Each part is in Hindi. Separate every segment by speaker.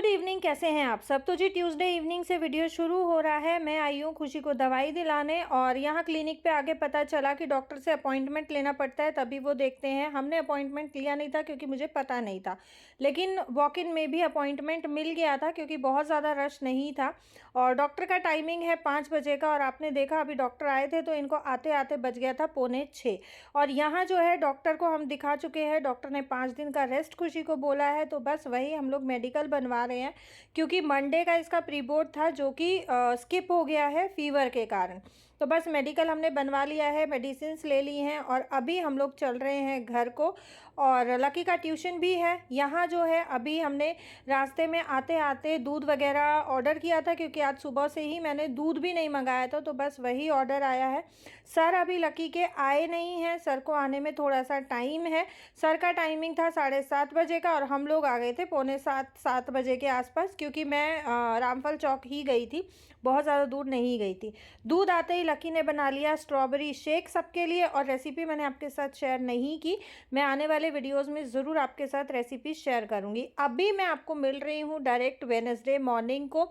Speaker 1: गुड इवनिंग, कैसे हैं आप सब। तो जी ट्यूसडे इवनिंग से वीडियो शुरू हो रहा है। मैं आई हूँ खुशी को दवाई दिलाने और यहाँ क्लिनिक पे आगे पता चला कि डॉक्टर से अपॉइंटमेंट लेना पड़ता है, तभी वो देखते हैं। हमने अपॉइंटमेंट लिया नहीं था क्योंकि मुझे पता नहीं था, लेकिन वॉक इन में भी अपॉइंटमेंट मिल गया था क्योंकि बहुत ज़्यादा रश नहीं था। और डॉक्टर का टाइमिंग है 5 बजे का, और आपने देखा अभी डॉक्टर आए थे तो इनको आते आते बज गया था 5:45। और यहाँ जो है डॉक्टर को हम दिखा चुके हैं। डॉक्टर ने 5 दिन का रेस्ट खुशी को बोला है, तो बस वही हम लोग मेडिकल बनवा रहे हैं क्योंकि मंडे का इसका प्री बोर्ड था जो कि स्किप हो गया है फीवर के कारण। तो बस मेडिकल हमने बनवा लिया है, मेडिसिन्स ले ली हैं और अभी हम लोग चल रहे हैं घर को। और लकी का ट्यूशन भी है यहाँ जो है। अभी हमने रास्ते में आते आते दूध वगैरह ऑर्डर किया था क्योंकि आज सुबह से ही मैंने दूध भी नहीं मंगाया था, तो बस वही ऑर्डर आया है। सर अभी लकी के आए नहीं हैं, सर को आने में थोड़ा सा टाइम है। सर का टाइमिंग था 7:30 बजे का और हम लोग आ गए थे 6:45-7 बजे के आसपास, क्योंकि मैं रामफल चौक ही गई थी, बहुत ज़्यादा दूर नहीं गई थी। दूध आते ही लकी ने बना लिया स्ट्रॉबेरी शेक सबके लिए, और रेसिपी मैंने आपके साथ शेयर नहीं की। मैं आने वाले वीडियोस में ज़रूर आपके साथ रेसिपी शेयर करूंगी। अभी मैं आपको मिल रही हूँ डायरेक्ट वेडनेसडे मॉर्निंग को।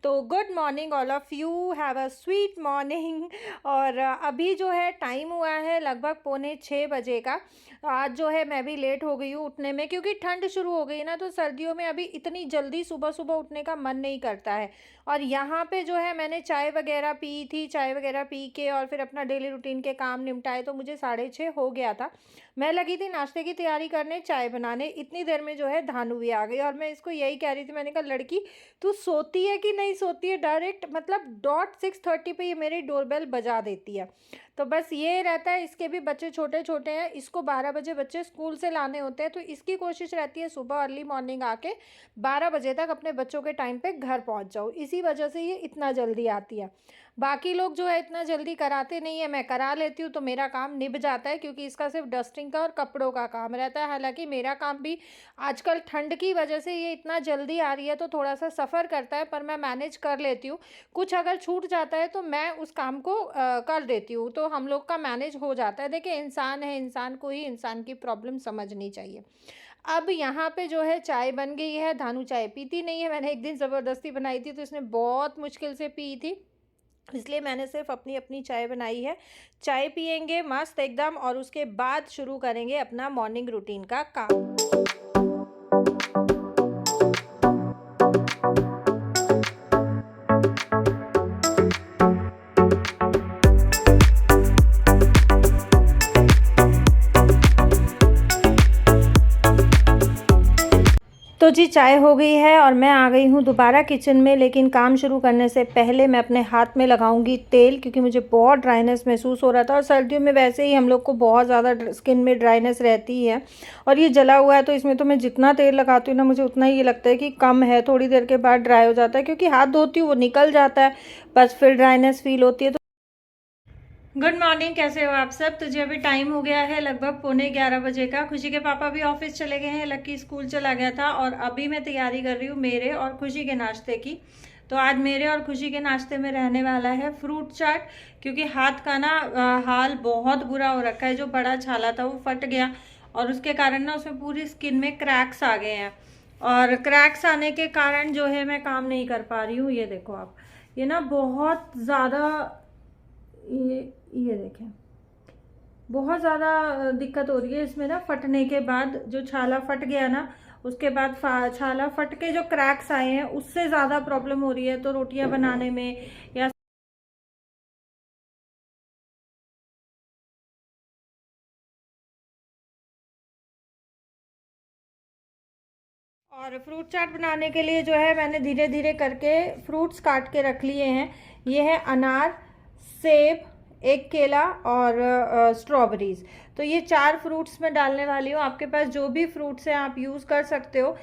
Speaker 1: तो good morning all of you, have a sweet morning. और अभी जो है टाइम हुआ है लगभग 5:45 बजे का। आज जो है मैं भी लेट हो गई हूँ उठने में क्योंकि ठंड शुरू हो गई ना, तो सर्दियों में अभी इतनी जल्दी सुबह सुबह उठने का मन नहीं करता है। और यहाँ पे जो है मैंने चाय वगैरह पी थी, चाय वगैरह पी के और फिर अपना डेली रूटीन के काम निपटाए, तो मुझे 6:30 हो गया था। मैं लगी थी नाश्ते की तैयारी करने, चाय बनाने, इतनी देर में जो है धानु भी आ गई। और मैं इसको यही कह रही थी, मैंने कहा लड़की तू सोती है कि नहीं सोती है, डायरेक्ट मतलब डॉट 6:30 पे ये मेरी डोरबेल बजा देती है। तो बस ये रहता है, इसके भी बच्चे छोटे छोटे हैं, इसको 12 बजे बच्चे स्कूल से लाने होते हैं, तो इसकी कोशिश रहती है सुबह अर्ली मॉर्निंग आके 12 बजे तक अपने बच्चों के टाइम पे घर पहुंच जाऊँ। इसी वजह से ये इतना जल्दी आती है। बाकी लोग जो है इतना जल्दी कराते नहीं है, मैं करा लेती हूँ तो मेरा काम निभ जाता है क्योंकि इसका सिर्फ डस्टिंग का और कपड़ों का काम रहता है। हालांकि मेरा काम भी आजकल ठंड की वजह से ये इतना जल्दी आ रही है तो थोड़ा सा सफ़र करता है, पर मैं मैनेज कर लेती हूँ। कुछ अगर छूट जाता है तो मैं उस काम को कर देती हूँ, तो हम लोग का मैनेज हो जाता है। देखिए इंसान है, इंसान को ही इंसान की प्रॉब्लम समझनी चाहिए। अब यहाँ पे जो है चाय बन गई है। धानु चाय पीती नहीं है, मैंने एक दिन ज़बरदस्ती बनाई थी तो इसने बहुत मुश्किल से पी थी, इसलिए मैंने सिर्फ अपनी अपनी चाय बनाई है। चाय पियेंगे मस्त एकदम और उसके बाद शुरू करेंगे अपना मॉर्निंग रूटीन का काम। तो जी चाय हो गई है और मैं आ गई हूँ दोबारा किचन में, लेकिन काम शुरू करने से पहले मैं अपने हाथ में लगाऊंगी तेल क्योंकि मुझे बहुत ड्राइनेस महसूस हो रहा था। और सर्दियों में वैसे ही हम लोग को बहुत ज़्यादा स्किन में ड्राइनेस रहती है और ये जला हुआ है, तो इसमें तो मैं जितना तेल लगाती हूँ ना मुझे उतना ही ये लगता है कि कम है, थोड़ी देर के बाद ड्राई हो जाता है क्योंकि हाथ धोती हूँ वो निकल जाता है, बस फिर ड्राइनेस फील होती है। गुड मॉर्निंग, कैसे हो आप सब। तो जी अभी टाइम हो गया है लगभग 11:15 बजे का। खुशी के पापा भी ऑफिस चले गए हैं, लक्की स्कूल चला गया था और अभी मैं तैयारी कर रही हूँ मेरे और खुशी के नाश्ते की। तो आज मेरे और खुशी के नाश्ते में रहने वाला है फ्रूट चाट, क्योंकि हाथ का ना हाल बहुत बुरा हो रखा है। जो बड़ा छाला था वो फट गया और उसके कारण ना उसमें पूरी स्किन में क्रैक्स आ गए हैं, और क्रैक्स आने के कारण जो है मैं काम नहीं कर पा रही हूँ। ये देखो आप, ये ना बहुत ज़्यादा ये देखें, बहुत ज़्यादा दिक्कत हो रही है इसमें ना। फटने के बाद जो छाला फट गया ना, उसके बाद छाला फट के जो क्रैक्स आए हैं उससे ज़्यादा प्रॉब्लम हो रही है। तो रोटियां बनाने में या और फ्रूट चाट बनाने के लिए जो है मैंने धीरे धीरे करके फ्रूट्स काट के रख लिए हैं। ये है अनार, सेब, एक केला और स्ट्रॉबेरीज। तो ये 4 फ्रूट्स मैं डालने वाली हूँ। आपके पास जो भी फ्रूट्स हैं आप यूज़ कर सकते हो।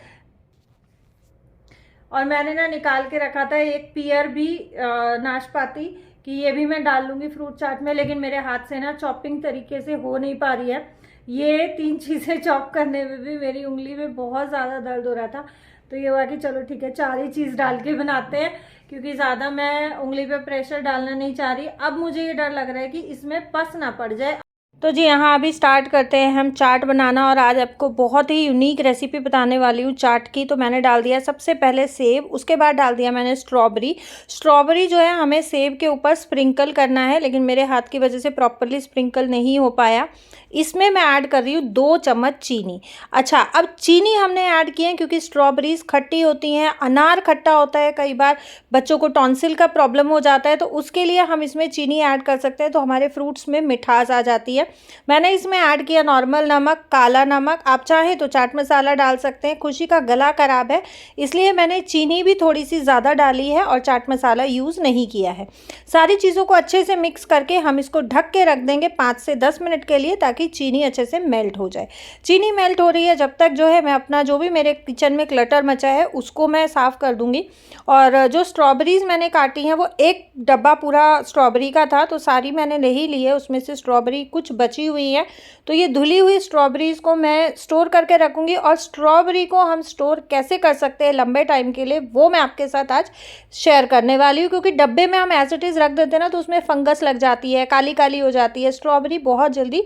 Speaker 1: और मैंने ना निकाल के रखा था एक पियर भी, नाशपाती, कि ये भी मैं डाल लूँगी फ्रूट चाट में, लेकिन मेरे हाथ से ना चॉपिंग तरीके से हो नहीं पा रही है। ये 3 चीज़ें चॉप करने में भी मेरी उंगली में बहुत ज़्यादा दर्द हो रहा था, तो ये हुआ कि चलो ठीक है 4 ही चीज़ डाल के बनाते हैं, क्योंकि ज़्यादा मैं उंगली पे प्रेशर डालना नहीं चाह रही। अब मुझे ये डर लग रहा है कि इसमें पस ना पड़ जाए। तो जी यहाँ अभी स्टार्ट करते हैं हम चाट बनाना, और आज आपको बहुत ही यूनिक रेसिपी बताने वाली हूँ चाट की। तो मैंने डाल दिया सबसे पहले सेब, उसके बाद डाल दिया मैंने स्ट्रॉबेरी। स्ट्रॉबेरी जो है हमें सेब के ऊपर स्प्रिंकल करना है, लेकिन मेरे हाथ की वजह से प्रॉपरली स्प्रिंकल नहीं हो पाया। इसमें मैं ऐड कर रही हूँ 2 चम्मच चीनी। अच्छा, अब चीनी हमने ऐड की है क्योंकि स्ट्रॉबेरीज खट्टी होती हैं, अनार खट्टा होता है, कई बार बच्चों को टॉन्सिल का प्रॉब्लम हो जाता है, तो उसके लिए हम इसमें चीनी ऐड कर सकते हैं, तो हमारे फ्रूट्स में मिठास आ जाती है। मैंने इसमें ऐड किया नॉर्मल नमक, काला नमक, आप चाहें तो चाट मसाला डाल सकते हैं। खुशी का गला ख़राब है इसलिए मैंने चीनी भी थोड़ी सी ज़्यादा डाली है और चाट मसाला यूज़ नहीं किया है। सारी चीज़ों को अच्छे से मिक्स करके हम इसको ढक के रख देंगे 5 से 10 मिनट के लिए, ताकि चीनी अच्छे से मेल्ट हो जाए। चीनी मेल्ट हो रही है जब तक जो है मैं अपना जो भी मेरे किचन में क्लटर मचा है उसको मैं साफ़ कर दूँगी। और जो स्ट्रॉबेरीज़ मैंने काटी हैं वो एक डब्बा पूरा स्ट्रॉबेरी का था, तो सारी मैंने नहीं ली है, उसमें से स्ट्रॉबेरी कुछ बची हुई है। तो ये धुली हुई स्ट्रॉबेरीज़ को मैं स्टोर करके रखूँगी, और स्ट्रॉबेरी को हम स्टोर कैसे कर सकते हैं लंबे टाइम के लिए वो मैं आपके साथ आज शेयर करने वाली हूँ। क्योंकि डब्बे में हम एज इट इज़ रख देते हैं ना, तो उसमें फंगस लग जाती है, काली काली हो जाती है, स्ट्रॉबेरी बहुत जल्दी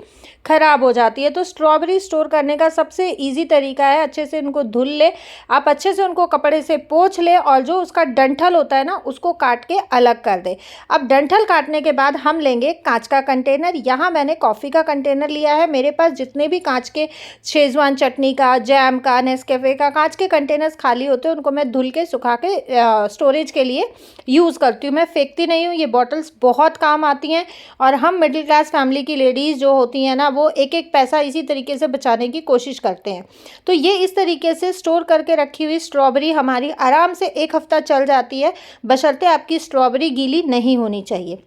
Speaker 1: ख़राब हो जाती है। तो स्ट्रॉबेरी स्टोर करने का सबसे ईजी तरीका है, अच्छे से उनको धुल ले, आप अच्छे से उनको कपड़े से पोंछ ले, और जो उसका डंठल होता है ना उसको काट के अलग कर दे। अब डंठल काटने के बाद हम लेंगे कांच का कंटेनर। यहाँ मैंने कॉफ़ी का कंटेनर लिया है। मेरे पास जितने भी कांच के शेज़वान चटनी का, जैम का, नेस्कैफ़े का कांच के कंटेनर्स खाली होते हैं उनको मैं धुल के सुखा के स्टोरेज के लिए यूज़ करती हूँ। मैं फेंकती नहीं हूँ, ये बॉटल्स बहुत काम आती हैं। और हम मिडिल क्लास फैमिली की लेडीज़ जो होती हैं ना, वो एक एक पैसा इसी तरीके से बचाने की कोशिश करते हैं। तो ये इस तरीके से स्टोर करके रखी हुई स्ट्रॉबेरी हमारी आराम से 1 हफ़्ता चल जाती है, बशर्ते आपकी स्ट्रॉबेरी गीली नहीं होनी चाहिए।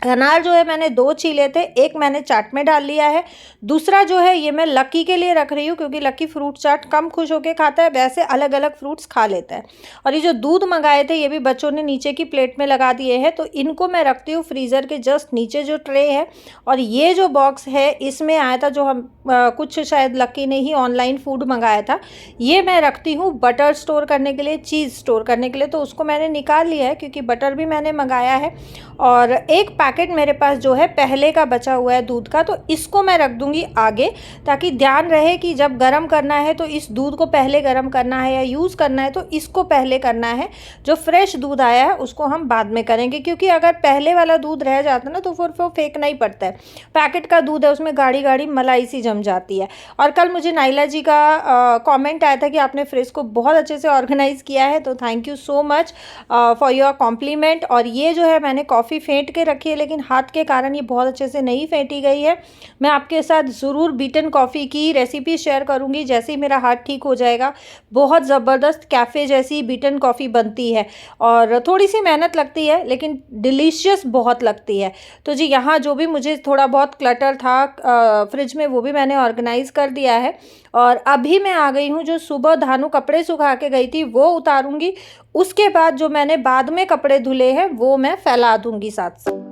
Speaker 1: अनार जो है मैंने 2 छीले थे, एक मैंने चाट में डाल लिया है, दूसरा जो है ये मैं लक्की के लिए रख रही हूँ, क्योंकि लक्की फ्रूट चाट कम खुश होके खाता है, वैसे अलग अलग फ्रूट्स खा लेता है। और ये जो दूध मंगाए थे ये भी बच्चों ने नीचे की प्लेट में लगा दिए हैं, तो इनको मैं रखती हूँ फ्रीज़र के जस्ट नीचे जो ट्रे है। और ये जो बॉक्स है इसमें आया था, जो हम कुछ शायद लक्की ने ही ऑनलाइन फूड मंगाया था, ये मैं रखती हूँ बटर स्टोर करने के लिए, चीज़ स्टोर करने के लिए। तो उसको मैंने निकाल लिया है क्योंकि बटर भी मैंने मंगाया है। और एक पैकेट मेरे पास जो है पहले का बचा हुआ है दूध का, तो इसको मैं रख दूंगी आगे, ताकि ध्यान रहे कि जब गर्म करना है तो इस दूध को पहले गर्म करना है, या यूज़ करना है तो इसको पहले करना है। जो फ्रेश दूध आया है उसको हम बाद में करेंगे, क्योंकि अगर पहले वाला दूध रह जाता है ना तो फिर वो फेंकना ही पड़ता है। पैकेट का दूध है, उसमें गाढ़ी गाढ़ी मलाई सी जम जाती है। और कल मुझे नाइला जी का कॉमेंट आया था कि आपने फ्रिज को बहुत अच्छे से ऑर्गेनाइज़ किया है, तो thank you so much for your compliment. और ये जो है मैंने कॉफ़ी फेंट के रखी है, लेकिन हाथ के कारण ये बहुत अच्छे से नहीं फेंटी गई है। मैं आपके साथ ज़रूर बीटन कॉफ़ी की रेसिपी शेयर करूंगी जैसे ही मेरा हाथ ठीक हो जाएगा। बहुत ज़बरदस्त कैफ़े जैसी बीटन कॉफ़ी बनती है, और थोड़ी सी मेहनत लगती है लेकिन डिलीशियस बहुत लगती है। तो जी यहाँ जो भी मुझे थोड़ा बहुत क्लटर था फ्रिज में वो भी मैंने ऑर्गेनाइज़ कर दिया है। और अभी मैं आ गई हूँ, जो सुबह धानु कपड़े सुखा के गई थी वो उतारूंगी, उसके बाद जो मैंने बाद में कपड़े धुले हैं वो मैं फैला दूंगी साथ साथ।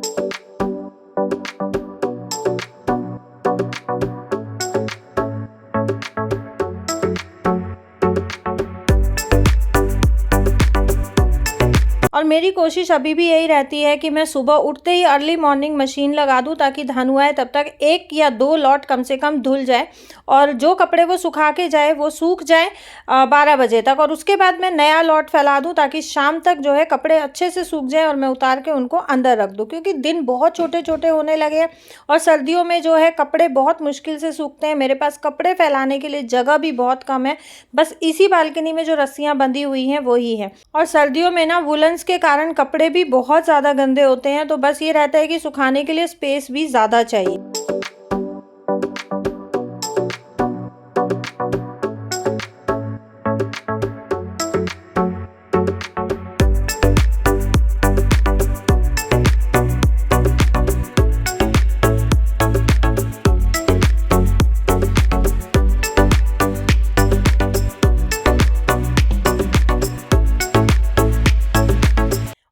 Speaker 1: और मेरी कोशिश अभी भी यही रहती है कि मैं सुबह उठते ही अर्ली मॉर्निंग मशीन लगा दूं, ताकि धानु आए तब तक 1 या 2 लॉट कम से कम धुल जाए, और जो कपड़े वो सुखा के जाए वो सूख जाए 12 बजे तक, और उसके बाद मैं नया लॉट फैला दूं, ताकि शाम तक जो है कपड़े अच्छे से सूख जाए और मैं उतार के उनको अंदर रख दूं। क्योंकि दिन बहुत छोटे छोटे होने लगे हैं, और सर्दियों में जो है कपड़े बहुत मुश्किल से सूखते हैं। मेरे पास कपड़े फैलाने के लिए जगह भी बहुत कम है, बस इसी बालकनी में जो रस्सियाँ बंधी हुई हैं वही है। और सर्दियों में ना वुलन्स के कारण कपड़े भी बहुत ज़्यादा गंदे होते हैं, तो बस ये रहता है कि सुखाने के लिए स्पेस भी ज़्यादा चाहिए।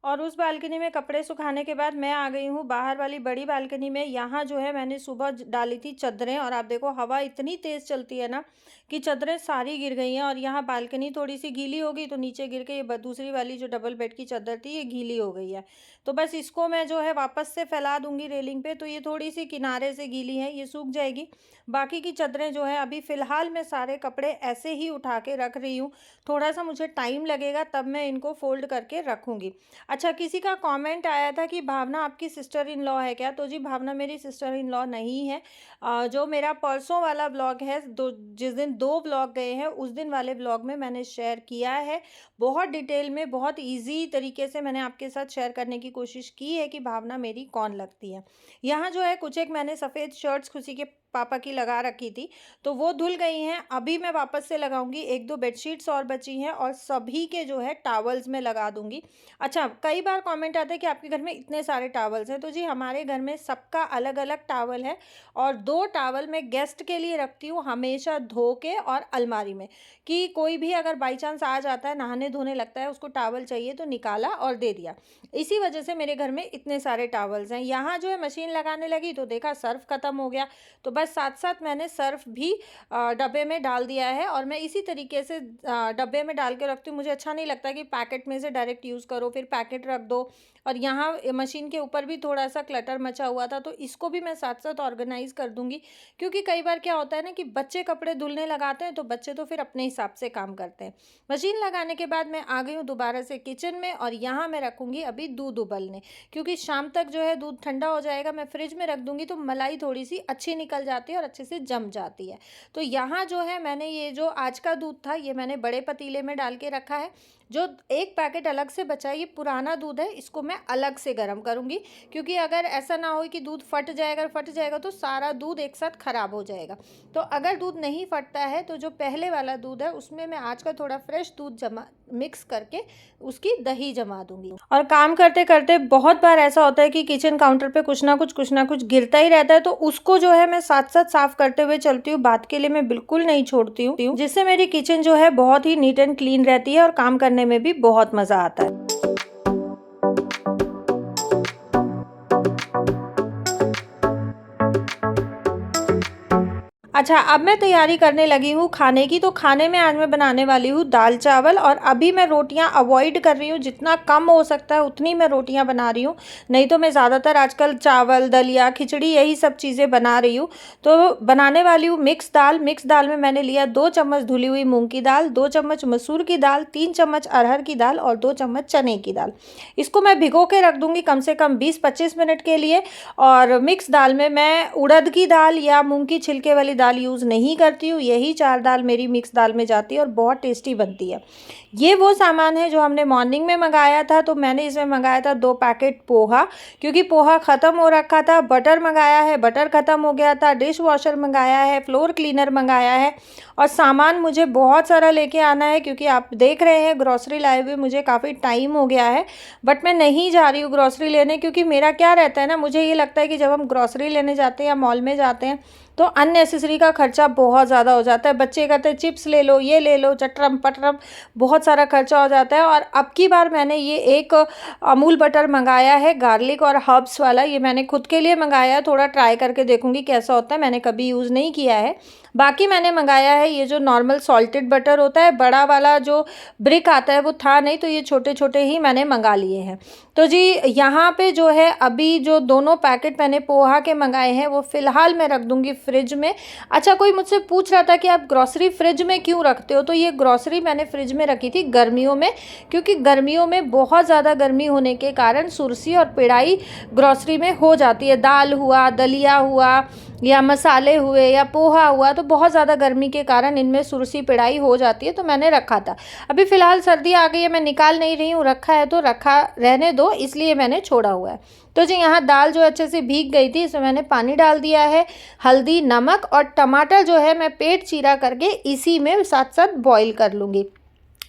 Speaker 1: और उस बालकनी में कपड़े सुखाने के बाद मैं आ गई हूँ बाहर वाली बड़ी बालकनी में। यहाँ जो है मैंने सुबह डाली थी चादरें, और आप देखो हवा इतनी तेज़ चलती है ना कि चादरें सारी गिर गई हैं और यहाँ बालकनी थोड़ी सी गीली हो गई तो नीचे गिर के ये दूसरी वाली जो डबल बेड की चादर थी ये गीली हो गई है। तो बस इसको मैं जो है वापस से फैला दूंगी रेलिंग पे, तो ये थोड़ी सी किनारे से गीली है, ये सूख जाएगी। बाकी की चादरें जो है अभी फ़िलहाल मैं सारे कपड़े ऐसे ही उठा के रख रही हूँ। थोड़ा सा मुझे टाइम लगेगा तब मैं इनको फ़ोल्ड करके रखूँगी। अच्छा, किसी का कमेंट आया था कि भावना आपकी सिस्टर इन लॉ है क्या? तो जी भावना मेरी सिस्टर इन लॉ नहीं है। जो मेरा परसों वाला व्लॉग है, जिस दिन 2 व्लॉग गए हैं उस दिन वाले व्लॉग में मैंने शेयर किया है। बहुत डिटेल में, बहुत ईज़ी तरीके से मैंने आपके साथ शेयर करने की कोशिश की है कि भावना मेरी कौन लगती है। यहाँ जो है कुछ एक मैंने सफ़ेद शर्ट्स खुशी के पापा की लगा रखी थी, तो वो धुल गई हैं। अभी मैं वापस से लगाऊंगी। 1-2 बेडशीट्स और बची हैं और सभी के जो है टॉवल्स में लगा दूंगी। अच्छा, कई बार कमेंट आता है कि आपके घर में इतने सारे टॉवल्स हैं, तो जी हमारे घर में सबका अलग अलग टॉवल है और 2 टॉवल मैं गेस्ट के लिए रखती हूँ हमेशा धो के और अलमारी में, कि कोई भी अगर बाई चांस आ जाता है, नहाने धोने लगता है, उसको टॉवल चाहिए तो निकाला और दे दिया। इसी वजह से मेरे घर में इतने सारे टॉवल्स हैं। यहाँ जो है मशीन लगाने लगी तो देखा सर्फ ख़त्म हो गया, तो बस साथ साथ मैंने सर्फ भी डब्बे में डाल दिया है और मैं इसी तरीके से डब्बे में डाल के रखती हूँ। मुझे अच्छा नहीं लगता कि पैकेट में से डायरेक्ट यूज़ करो, फिर पैकेट रख दो। और यहाँ मशीन के ऊपर भी थोड़ा सा क्लटर मचा हुआ था, तो इसको भी मैं साथ साथ ऑर्गेनाइज़ कर दूँगी, क्योंकि कई बार क्या होता है ना कि बच्चे कपड़े धुलने लगाते हैं तो बच्चे तो फिर अपने हिसाब से काम करते हैं। मशीन लगाने के बाद मैं आ गई हूँ दोबारा से किचन में और यहाँ मैं रखूँगी अभी दूध उबलने, क्योंकि शाम तक जो है दूध ठंडा हो जाएगा। मैं फ्रिज में रख दूँगी तो मलाई थोड़ी सी अच्छी निकल जाती है और अच्छे से जम जाती है। तो यहाँ जो है मैंने ये जो आज का दूध था ये मैंने बड़े पतीले में डाल के रखा है। जो एक पैकेट अलग से बचा है, ये पुराना दूध है, इसको मैं अलग से गर्म करूँगी, क्योंकि अगर ऐसा ना हो कि दूध फट जाएगा तो सारा दूध एक साथ ख़राब हो जाएगा। तो अगर दूध नहीं फटता है तो जो पहले वाला दूध है उसमें मैं आज का थोड़ा फ्रेश दूध मिक्स करके उसकी दही जमा दूंगी। और काम करते करते बहुत बार ऐसा होता है कि किचन काउंटर पे कुछ ना कुछ गिरता ही रहता है, तो उसको जो है मैं साथ साथ साफ करते हुए चलती हूँ। बात के लिए मैं बिल्कुल नहीं छोड़ती हूँ, जिससे मेरी किचन जो है बहुत ही नीट एंड क्लीन रहती है और काम करने में भी बहुत मजा आता है। अच्छा, अब मैं तैयारी करने लगी हूँ खाने की। तो खाने में आज मैं बनाने वाली हूँ दाल चावल, और अभी मैं रोटियाँ अवॉइड कर रही हूँ, जितना कम हो सकता है उतनी मैं रोटियाँ बना रही हूँ। नहीं तो मैं ज़्यादातर आजकल चावल, दलिया, खिचड़ी यही सब चीज़ें बना रही हूँ। तो बनाने वाली हूँ मिक्स दाल। मिक्स दाल में मैंने लिया 2 चम्मच धुली हुई मूँग की दाल, 2 चम्मच मसूर की दाल, 3 चम्मच अरहर की दाल और 2 चम्मच चने की दाल। इसको मैं भिगो के रख दूँगी कम से कम 20-25 मिनट के लिए। और मिक्स दाल में मैं उड़द की दाल या मूँग की छिलके वाली दाल यूज़ नहीं करती हूँ। यही 4 दाल मेरी मिक्स दाल में जाती है और बहुत टेस्टी बनती है। ये वो सामान है जो हमने मॉर्निंग में मंगाया था। तो मैंने इसमें मंगाया था 2 पैकेट पोहा, क्योंकि पोहा ख़त्म हो रखा था। बटर मंगाया है, बटर ख़त्म हो गया था। डिश वॉशर मंगाया है, फ्लोर क्लीनर मंगाया है। और सामान मुझे बहुत सारा लेके आना है, क्योंकि आप देख रहे हैं ग्रॉसरी लाए हुए मुझे काफ़ी टाइम हो गया है। बट मैं नहीं जा रही हूँ ग्रॉसरी लेने, क्योंकि मेरा क्या रहता है ना, मुझे ये लगता है कि जब हम ग्रॉसरी लेने जाते हैं या मॉल में जाते हैं तो अननेसेसरी का खर्चा बहुत ज़्यादा हो जाता है। बच्चे कहते हैं चिप्स ले लो, ये ले लो, चटरम पटरम, बहुत सारा खर्चा हो जाता है। और अब की बार मैंने ये एक अमूल बटर मंगाया है, गार्लिक और हर्ब्स वाला। ये मैंने खुद के लिए मंगाया है, थोड़ा ट्राई करके देखूंगी कैसा होता है, मैंने कभी यूज़ नहीं किया है। बाकी मैंने मंगाया है ये जो नॉर्मल सॉल्टेड बटर होता है, बड़ा वाला जो ब्रिक आता है वो था नहीं, तो ये छोटे छोटे ही मैंने मंगा लिए हैं। तो जी यहाँ पे जो है अभी जो दोनों पैकेट मैंने पोहा के मंगाए हैं वो फ़िलहाल मैं रख दूँगी फ्रिज में। अच्छा, कोई मुझसे पूछ रहा था कि आप ग्रॉसरी फ्रिज में क्यों रखते हो? तो ये ग्रॉसरी मैंने फ्रिज में रखी थी गर्मियों में, क्योंकि गर्मियों में बहुत ज़्यादा गर्मी होने के कारण सुरसी और पिड़ाई ग्रॉसरी में हो जाती है। दाल हुआ, दलिया हुआ, या मसाले हुए, या पोहा हुआ, तो बहुत ज़्यादा गर्मी के कारण इनमें सुरसी पिड़ाई हो जाती है, तो मैंने रखा था। अभी फ़िलहाल सर्दी आ गई है, मैं निकाल नहीं रही हूँ, रखा है तो रखा रहने दो, इसलिए मैंने छोड़ा हुआ है। तो जी यहाँ दाल जो अच्छे से भीग गई थी, इसमें मैंने पानी डाल दिया है, हल्दी, नमक और टमाटर जो है मैं पेट चीरा करके इसी में साथ साथ बॉईल कर लूँगी।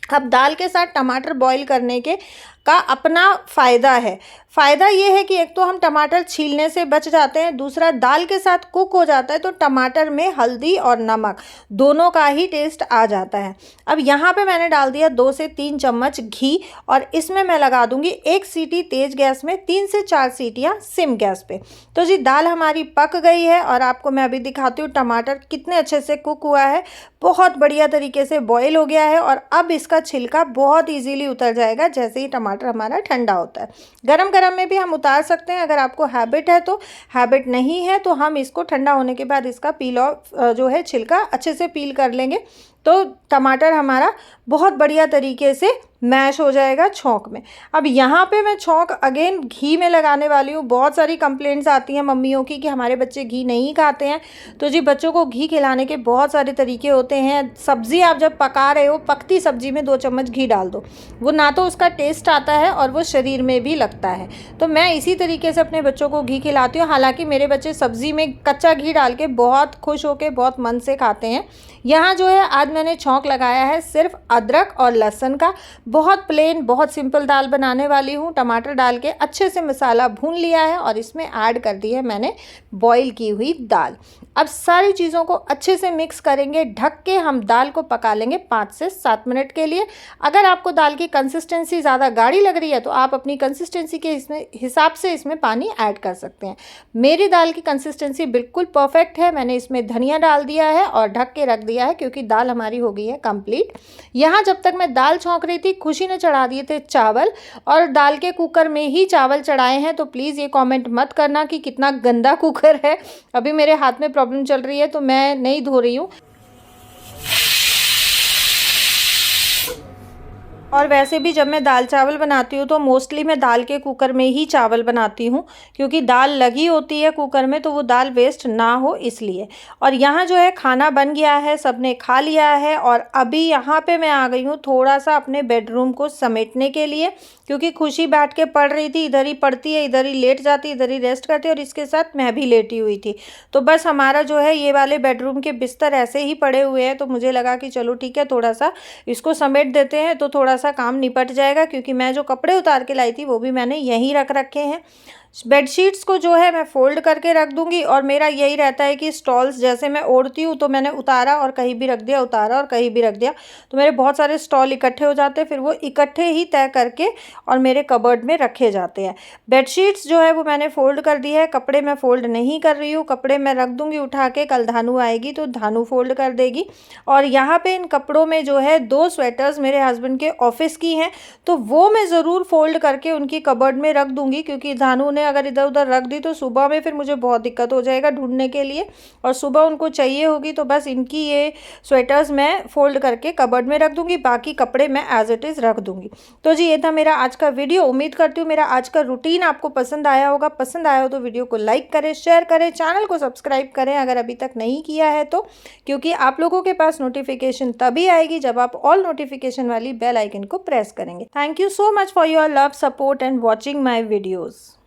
Speaker 1: अब दाल के साथ टमाटर बॉईल करने के का अपना फ़ायदा है। फ़ायदा ये है कि एक तो हम टमाटर छीलने से बच जाते हैं, दूसरा दाल के साथ कुक हो जाता है तो टमाटर में हल्दी और नमक दोनों का ही टेस्ट आ जाता है। अब यहाँ पे मैंने डाल दिया 2 से 3 चम्मच घी और इसमें मैं लगा दूँगी 1 सीटी तेज़ गैस में, 3 से 4 सीटियाँ सिम गैस पे। तो जी दाल हमारी पक गई है और आपको मैं अभी दिखाती हूँ टमाटर कितने अच्छे से कुक हुआ है, बहुत बढ़िया तरीके से बॉयल हो गया है और अब इसका छिलका बहुत ईज़िली उतर जाएगा जैसे ही टमाटर हमारा ठंडा होता है। गरम-गरम में भी हम उतार सकते हैं, अगर आपको हैबिट है तो। हैबिट नहीं है तो हम इसको ठंडा होने के बाद इसका पील ऑफ जो है छिलका अच्छे से पील कर लेंगे, तो टमाटर हमारा बहुत बढ़िया तरीके से मैश हो जाएगा छौंक में। अब यहाँ पे मैं छौंक अगेन घी में लगाने वाली हूँ। बहुत सारी कंप्लेंट्स आती हैं मम्मियों की कि हमारे बच्चे घी नहीं खाते हैं। तो जी बच्चों को घी खिलाने के बहुत सारे तरीके होते हैं। सब्ज़ी आप जब पका रहे हो, पकती सब्ज़ी में 2 चम्मच घी डाल दो, वो ना तो उसका टेस्ट आता है और वो शरीर में भी लगता है। तो मैं इसी तरीके से अपने बच्चों को घी खिलाती हूँ। हालाँकि मेरे बच्चे सब्ज़ी में कच्चा घी डाल के बहुत खुश होकर बहुत मन से खाते हैं। यहाँ जो है आज मैंने छौंक लगाया है सिर्फ अदरक और लहसुन का। बहुत प्लेन, बहुत सिंपल दाल बनाने वाली हूँ। टमाटर डाल के अच्छे से मसाला भून लिया है और इसमें ऐड कर दी है मैंने बॉईल की हुई दाल। अब सारी चीज़ों को अच्छे से मिक्स करेंगे, ढक के हम दाल को पका लेंगे 5 से 7 मिनट के लिए। अगर आपको दाल की कंसिस्टेंसी ज़्यादा गाढ़ी लग रही है तो आप अपनी कंसिस्टेंसी के हिसाब से इसमें पानी ऐड कर सकते हैं। मेरी दाल की कंसिस्टेंसी बिल्कुल परफेक्ट है। मैंने इसमें धनिया डाल दिया है और ढक के रख दिया है क्योंकि दाल हमारी हो गई है कंप्लीट। यहाँ जब तक मैं दाल छौंक रही थी, खुशी ने चढ़ा दिए थे चावल और दाल के कुकर में ही चावल चढ़ाए हैं। तो प्लीज़ ये कमेंट मत करना कि कितना गंदा कुकर है। अभी मेरे हाथ में प्रॉब्लम चल रही है तो मैं नहीं धो रही हूँ। और वैसे भी जब मैं दाल चावल बनाती हूँ तो मोस्टली मैं दाल के कुकर में ही चावल बनाती हूँ, क्योंकि दाल लगी होती है कुकर में तो वो दाल वेस्ट ना हो इसलिए। और यहाँ जो है खाना बन गया है, सबने खा लिया है और अभी यहाँ पे मैं आ गई हूँ थोड़ा सा अपने बेडरूम को समेटने के लिए, क्योंकि खुशी बैठ के पढ़ रही थी। इधर ही पढ़ती है, इधर ही लेट जाती है, इधर ही रेस्ट करती है और इसके साथ मैं भी लेटी हुई थी। तो बस हमारा जो है ये वाले बेडरूम के बिस्तर ऐसे ही पड़े हुए हैं, तो मुझे लगा कि चलो ठीक है थोड़ा सा इसको समेट देते हैं तो थोड़ा सा काम निपट जाएगा। क्योंकि मैं जो कपड़े उतार के लाई थी वो भी मैंने यहीं रख रखे हैं। बेडशीट्स को जो है मैं फ़ोल्ड करके रख दूंगी और मेरा यही रहता है कि स्टॉल्स जैसे मैं ओढ़ती हूँ तो मैंने उतारा और कहीं भी रख दिया, उतारा और कहीं भी रख दिया, तो मेरे बहुत सारे स्टॉल इकट्ठे हो जाते हैं। फिर वो इकट्ठे ही तय करके और मेरे कबर्ड में रखे जाते हैं। बेडशीट्स जो है वो मैंने फ़ोल्ड कर दी है, कपड़े मैं फ़ोल्ड नहीं कर रही हूँ। कपड़े मैं रख दूँगी उठा के, कल धानु आएगी तो धानु फ़ोल्ड कर देगी। और यहाँ पर इन कपड़ों में जो है 2 स्वेटर्स मेरे हस्बैंड के ऑफिस की हैं, तो वो मैं ज़रूर फ़ोल्ड करके उनकी कबर्ड में रख दूँगी, क्योंकि धानु ने अगर इधर उधर रख दी तो सुबह में फिर मुझे बहुत दिक्कत हो जाएगा ढूंढने के लिए, और सुबह उनको चाहिए होगी। तो बस इनकी ये स्वेटर्स मैं फोल्ड करके कबर्ड में रख दूंगी, बाकी कपड़े मैं एज इट इज़ रख दूंगी। तो जी ये था मेरा आज का वीडियो। उम्मीद करती हूँ मेरा आज का रूटीन आपको पसंद आया होगा। पसंद आया हो तो वीडियो को लाइक करें, शेयर करें, चैनल को सब्सक्राइब करें अगर अभी तक नहीं किया है तो, क्योंकि आप लोगों के पास नोटिफिकेशन तभी आएगी जब आप ऑल नोटिफिकेशन वाली बेल आइकन को प्रेस करेंगे। Thank you so much for your love, support and watching my videos.